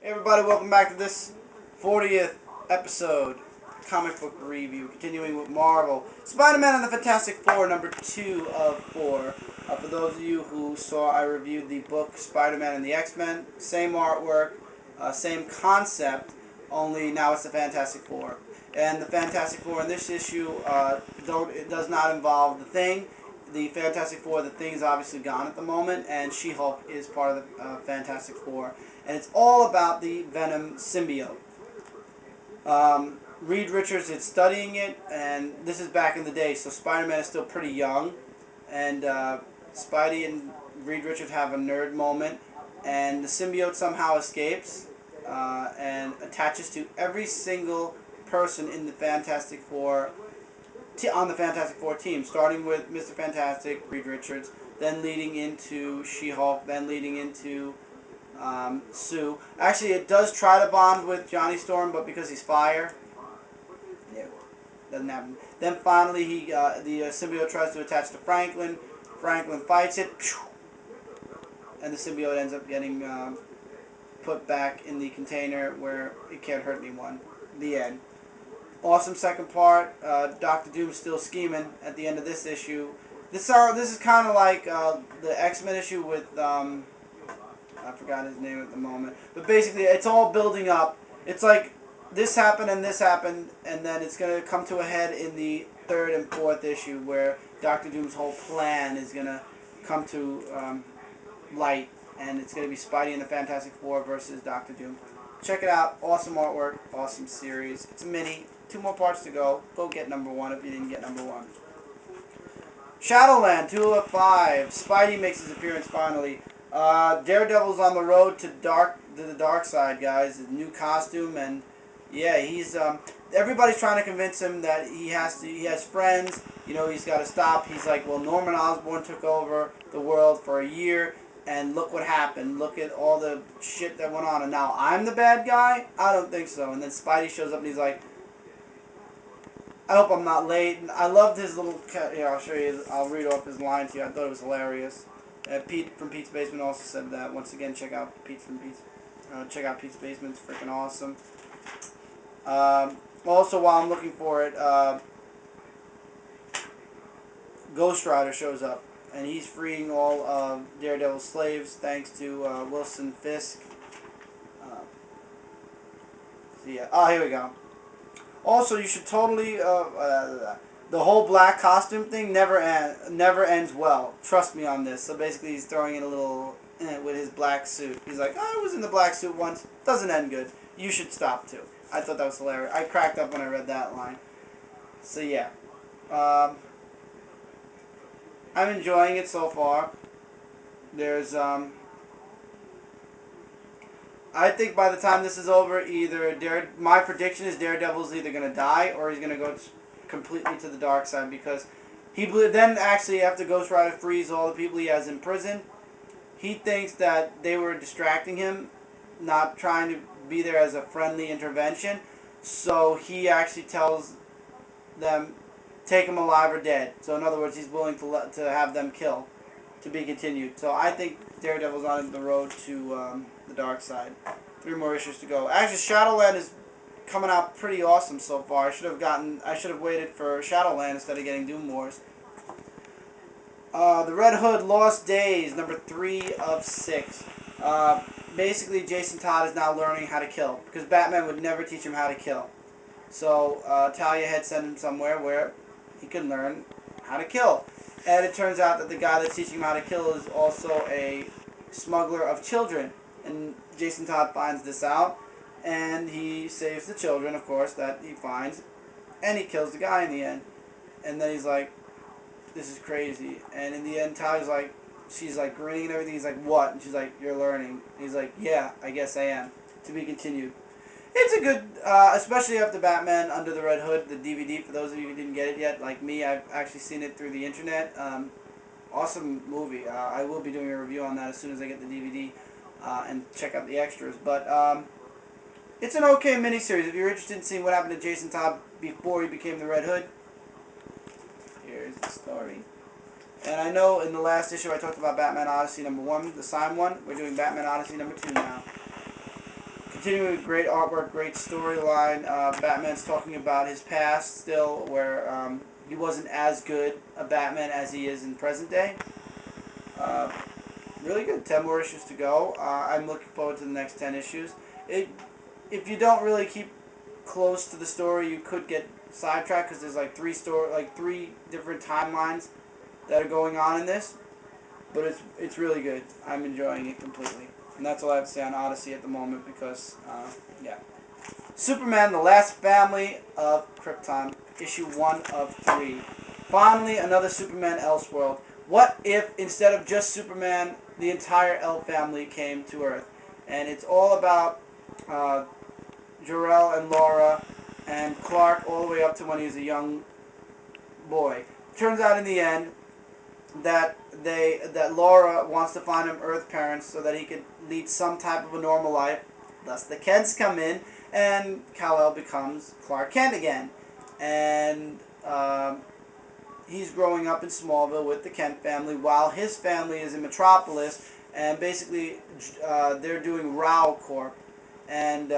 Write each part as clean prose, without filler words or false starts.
Hey everybody, welcome back to this 40th episode comic book review, continuing with Marvel. Spider-Man and the Fantastic Four, number 2 of 4. For those of you who saw, I reviewed the book Spider-Man and the X-Men. Same artwork, same concept, only now it's the Fantastic Four. And the Fantastic Four in this issue, it does not involve the Thing. The Fantastic Four, the Thing is obviously gone at the moment, and She-Hulk is part of the Fantastic Four. And it's all about the Venom symbiote. Reed Richards is studying it, and this is back in the day, so Spider-Man is still pretty young. And Spidey and Reed Richards have a nerd moment, and the symbiote somehow escapes and attaches to every single person in the Fantastic Four, on the Fantastic Four team, starting with Mr. Fantastic, Reed Richards, then leading into She-Hulk, then leading into Sue. Actually, it does try to bond with Johnny Storm, but because he's fire, yeah, doesn't happen. Then finally, the symbiote tries to attach to Franklin. Franklin fights it, and the symbiote ends up getting put back in the container where it can't hurt anyone. The end. Awesome second part. Dr. Doom's still scheming at the end of this issue. This is kind of like the X-Men issue with I forgot his name at the moment. But basically, it's all building up. It's like this happened, and then it's going to come to a head in the third and fourth issue where Dr. Doom's whole plan is going to come to light. And it's going to be Spidey and the Fantastic Four versus Dr. Doom. Check it out. Awesome artwork. Awesome series. It's a mini. 2 more parts to go. Go get number 1 if you didn't get number 1. Shadowland 2 of 5. Spidey makes his appearance finally. Daredevil's on the road to the dark side, guys. His new costume, and yeah, he's everybody's trying to convince him that he has friends. You know, he's got to stop. He's like, well, Norman Osborn took over the world for a year, and look what happened. Look at all the shit that went on, and now I'm the bad guy? I don't think so. And then Spidey shows up, and he's like, I hope I'm not late. And I loved his little. Here, I'll show you. I'll read off his lines here. I thought it was hilarious. Pete from Pete's Basement also said that. Once again, check out Pete's Basement. It's freaking awesome. Also, while I'm looking for it, Ghost Rider shows up, and he's freeing all of Daredevil's slaves thanks to Wilson Fisk. So yeah. Oh, here we go. Also, you should totally the whole black costume thing never ends well. Trust me on this. So basically, he's throwing in a little with his black suit. He's like, I was in the black suit once. Doesn't end good. You should stop too. I thought that was hilarious. I cracked up when I read that line. So yeah, I'm enjoying it so far. There's I think by the time this is over, my prediction is Daredevil's either going to die or he's going to go completely to the dark side, because then actually after Ghost Rider frees all the people he has in prison, he thinks that they were distracting him, not trying to be there as a friendly intervention, so he actually tells them, take him alive or dead. So in other words, he's willing to have them kill, to be continued. So I think Daredevil's on the road to the dark side. 3 more issues to go. Actually, Shadowland is coming out pretty awesome so far. I should have waited for Shadowland instead of getting Doom Wars. The Red Hood Lost Days, number 3 of 6. Basically, Jason Todd is now learning how to kill, because Batman would never teach him how to kill. So Talia had sent him somewhere where he could learn how to kill. And it turns out that the guy that's teaching him how to kill is also a smuggler of children. And Jason Todd finds this out, and he saves the children, of course, that he finds, and he kills the guy in the end. And then he's like, this is crazy. And in the end, Talia's like, she's like grinning and everything. He's like, what? And she's like, you're learning. He's like, yeah, I guess I am. To be continued. It's a good, especially after Batman Under the Red Hood, the DVD, for those of you who didn't get it yet, like me, I've actually seen it through the internet. Awesome movie. I will be doing a review on that as soon as I get the DVD and check out the extras. But it's an okay miniseries. If you're interested in seeing what happened to Jason Todd before he became the Red Hood, here's the story. And I know in the last issue I talked about Batman Odyssey #1, the signed one. We're doing Batman Odyssey #2 now. continuing with great artwork, great storyline. Batman's talking about his past still, where he wasn't as good a Batman as he is in present day. Uh, really good. 10 more issues to go. I'm looking forward to the next 10 issues. If you don't really keep close to the story, you could get sidetracked because there's like three different timelines that are going on in this. But it's really good. I'm enjoying it completely. And that's all I have to say on Odyssey at the moment because, yeah. Superman, The Last Family of Krypton, issue 1 of 3. Finally, another Superman Elseworld. What if, instead of just Superman, the entire El family came to Earth? And it's all about Jor-El and Laura and Clark all the way up to when he's a young boy. Turns out in the end that Laura wants to find him Earth parents so that he could lead some type of a normal life. Thus the Kents come in and Kal-El becomes Clark Kent again. And he's growing up in Smallville with the Kent family while his family is in Metropolis, and basically they're doing Rao Corp. And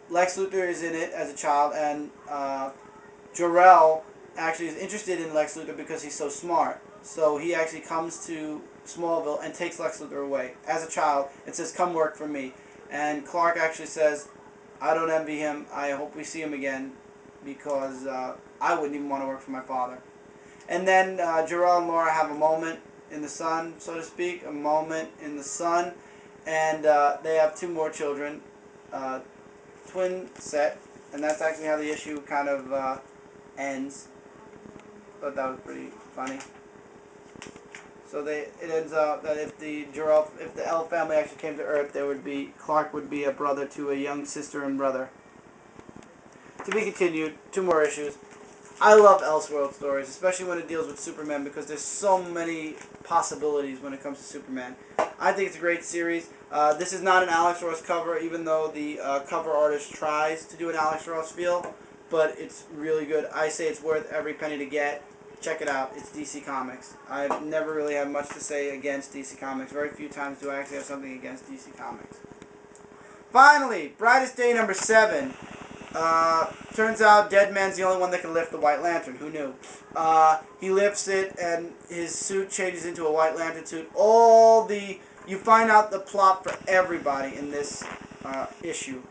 Lex Luthor is in it as a child, and Jor-El actually is interested in Lex Luthor because he's so smart. So he actually comes to Smallville and takes Lex Luthor away as a child and says, "Come work for me." And Clark actually says, "I don't envy him. I hope we see him again because I wouldn't even want to work for my father." And then Jor-El and Laura have a moment in the sun, so to speak, a moment in the sun, and they have 2 more children, twin set, and that's actually how the issue kind of ends. Thought that was pretty funny. So it ends up that if the El family actually came to Earth, Clark would be a brother to a young sister and brother. To be continued. 2 more issues. I love Elseworld stories, especially when it deals with Superman, because there's so many possibilities when it comes to Superman. I think it's a great series. This is not an Alex Ross cover, even though the cover artist tries to do an Alex Ross feel, but it's really good. I say it's worth every penny to get. Check it out. It's DC Comics. I've never really had much to say against DC Comics. Very few times do I actually have something against DC Comics. Finally, Brightest Day number 7. Turns out Deadman's the only one that can lift the White Lantern. Who knew? He lifts it, and his suit changes into a White Lantern suit. You find out the plot for everybody in this issue.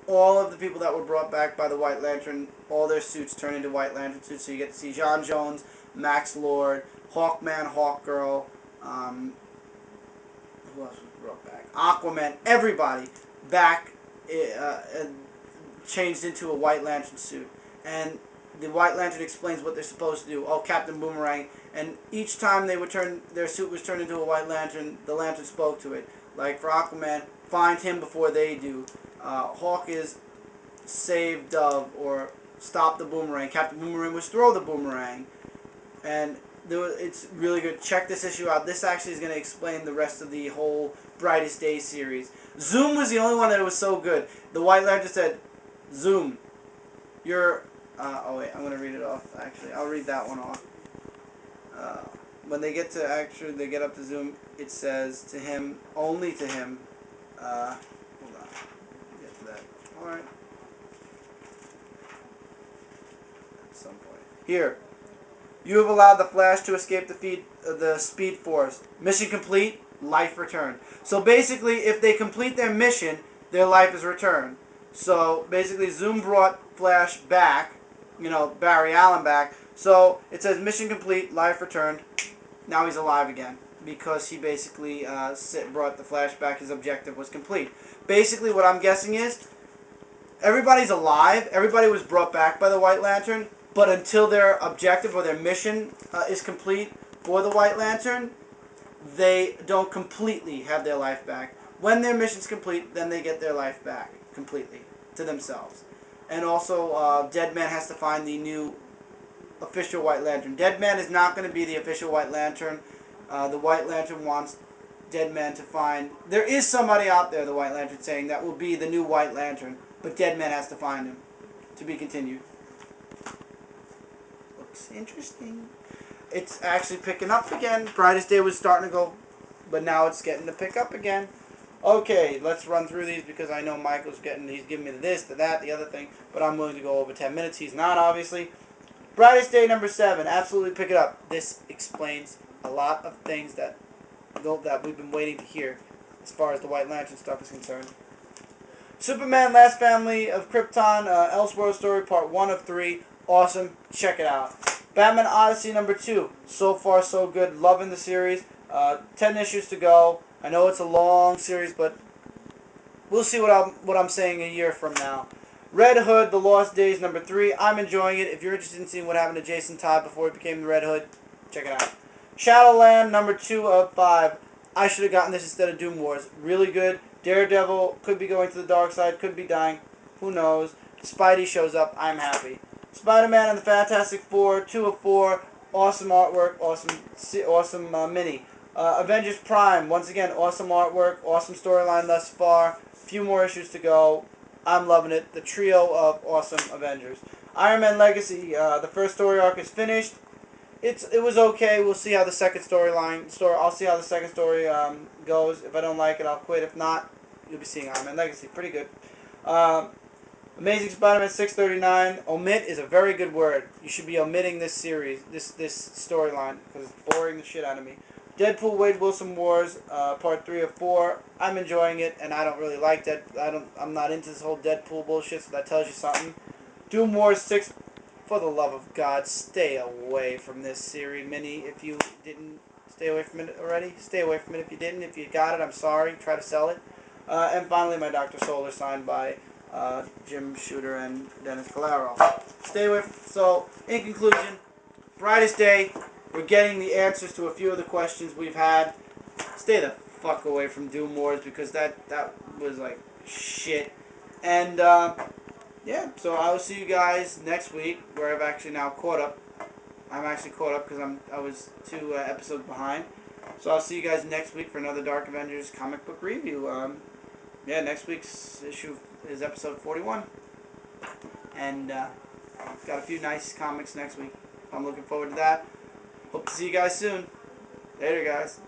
All of the people that were brought back by the White Lantern, all their suits turn into White Lantern suits. So you get to see John Jones, Max Lord, Hawkman, Hawkgirl, who else was brought back? Aquaman, everybody back changed into a White Lantern suit. And the White Lantern explains what they're supposed to do. Oh, Captain Boomerang. And each time their suit was turned into a White Lantern, the Lantern spoke to it. Like for Aquaman, find him before they do. Hawk is save Dove or stop the boomerang. Captain Boomerang was throw the boomerang. And it's really good. Check this issue out. This actually is going to explain the rest of the whole Brightest Day series. Zoom was the only one that was so good. The White Lantern said, "Zoom, you're..." oh wait, I'm going to read it off, actually. I'll read that one off. When they get up to Zoom, it says to him, only to him, hold on, get to that. Alright. At some point. Here. You have allowed the Flash to escape the Speed Force. Mission complete, life returned. So basically, if they complete their mission, their life is returned. So basically, Zoom brought Flash back, Barry Allen back. So it says mission complete, life returned. Now he's alive again because he basically brought the Flash back. His objective was complete. Basically, what I'm guessing is everybody's alive. Everybody was brought back by the White Lantern. But until their objective or their mission is complete for the White Lantern, they don't completely have their life back. When their mission's complete, then they get their life back completely to themselves. And also, Deadman has to find the new official White Lantern. Deadman is not going to be the official White Lantern. The White Lantern wants Deadman to find... There is somebody out there, the White Lantern, saying that will be the new White Lantern. But Deadman has to find him. To be continued. Looks interesting. It's actually picking up again. Brightest Day was starting to go, but now it's getting to pick up again. Okay, let's run through these because I know he's giving me this, the that, the other thing, but I'm willing to go over 10 minutes. He's not, obviously. Brightest Day number 7. Absolutely pick it up. This explains a lot of things that we've been waiting to hear as far as the White Lantern stuff is concerned. Superman Last Family of Krypton, Elseworld Story, Part 1 of 3. Awesome. Check it out. Batman Odyssey number 2. So far, so good. Loving the series. 10 issues to go. I know it's a long series, but we'll see what I'm saying a year from now. Red Hood, The Lost Days number 3. I'm enjoying it. If you're interested in seeing what happened to Jason Todd before he became the Red Hood, check it out. Shadowland number 2 of 5. I should have gotten this instead of Doom Wars. Really good. Daredevil could be going to the dark side, could be dying. Who knows? Spidey shows up. I'm happy. Spider-Man and the Fantastic Four, 2 of 4. Awesome artwork, awesome mini. Avengers Prime, once again, awesome artwork, awesome storyline thus far. Few more issues to go. I'm loving it. The trio of awesome Avengers. Iron Man Legacy, the first story arc is finished. It was okay. We'll see how the second I'll see how the second story goes. If I don't like it, I'll quit. If not, you'll be seeing Iron Man Legacy. Pretty good. Amazing Spider-Man 639. Omit is a very good word. You should be omitting this series, this storyline, because it's boring the shit out of me. Deadpool Wade Wilson Wars, Part 3 of 4. I'm enjoying it, and I don't really like that. I'm not into this whole Deadpool bullshit, so that tells you something. Doom Wars 6. For the love of God, stay away from this series mini. If you didn't stay away from it already, stay away from it. If you didn't, if you got it, I'm sorry. Try to sell it. And finally, my Dr. Solar signed by Jim Shooter and Dennis Calero. Stay away. So, in conclusion, Brightest Day. We're getting the answers to a few of the questions we've had. Stay the fuck away from Doom Wars because that was like shit. And yeah, so I will see you guys next week, where I've actually now caught up. I'm actually caught up because I was 2 episodes behind. So I'll see you guys next week for another Dark Avengers comic book review. Yeah, next week's issue is episode 41. And got a few nice comics next week. I'm looking forward to that. Hope to see you guys soon. Later, guys.